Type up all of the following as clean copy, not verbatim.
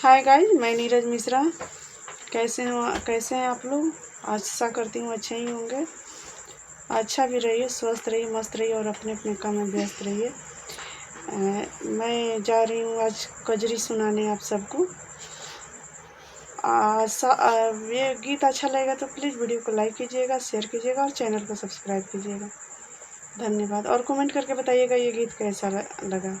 Hi guys, मैं नीरज मिश्रा। कैसे हैं आप लोग? आशा करती हूँ अच्छे ही होंगे। अच्छा भी रहिए, स्वस्थ रहिए, मस्त रहिए और अपने अपने काम में व्यस्त रहिए। मैं जा रही हूँ आज कजरी सुनाने आप सबको। ये गीत अच्छा लगेगा तो प्लीज़ वीडियो को लाइक कीजिएगा, शेयर कीजिएगा और चैनल को सब्सक्राइब कीजिएगा। धन्यवाद। और कमेंट करके बताइएगा ये गीत कैसा लगा।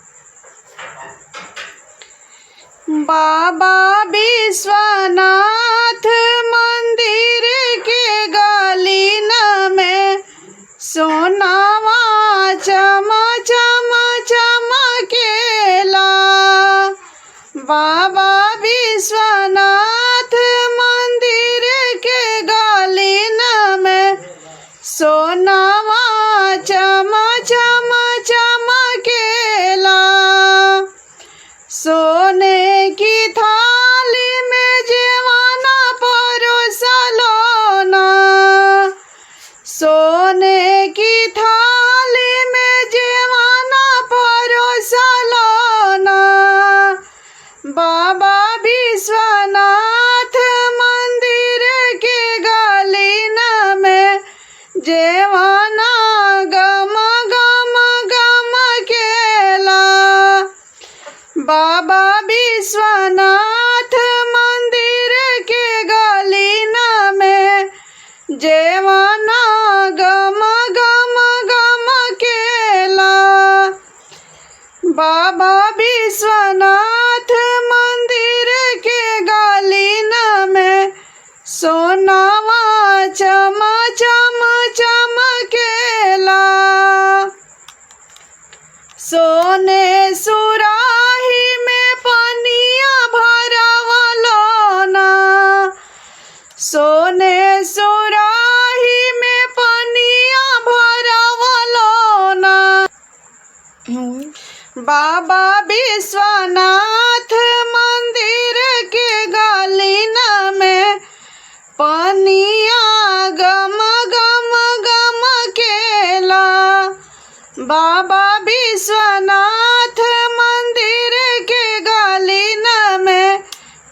बाबा विश्वनाथ मंदिर के गलीन में सोनावा चम चम चमकेला। बाबा विश्वनाथ मंदिर के गलीन में सोनावा चम चम चमकेला। सोने की थाली में जेवाना परोसलोना। सोने की थाली में जेवाना परोसलोना। बाबा विश्वनाथ मंदिर के गलीन में जेवाना गम गम गम केला। बाबा विश्वनाथ मंदिर के गलीन में जेवाना गम गम गम केला। बाबा विश्वनाथ मंदिर के गलीन में सोनावा चम चम चमकेला। सोने सुराही में पनिया भरवलोना। सोने सुराही में पनिया भरवलोना। बाबा विश्वनाथ मंदिर के गलीन में पनिया गम गम गम केला। बाबा विश्वनाथ मंदिर के गलीन में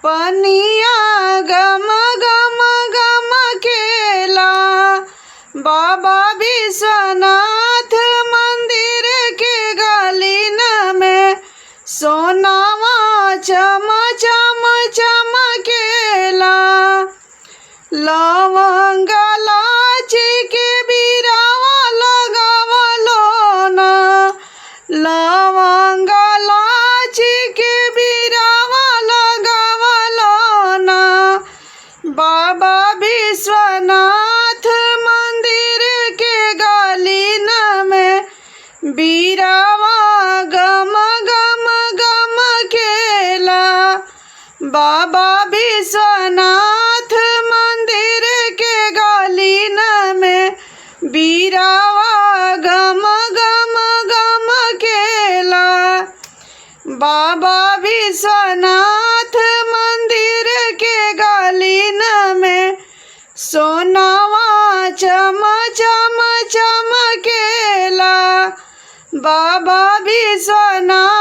पनिया गम गम गम केला। बाबा विश्वनाथ मंदिर के गलीन में सोनावा चम चम चमकेला। लवंग लाची के बिरावा लगावलोना। लवंग लाची के बिरावा लगावलोना। बाबा विश्वनाथ मंदिर के गलीन में बिरावा गम गम गम केला। बाबा विश्वनाथ मंदिर के गलीन में बिरावा गम गम गम केला। बाबा विश्वनाथ मंदिर के गलीन में सोनावा चम चम चमकेला। बाबा विश्वनाथ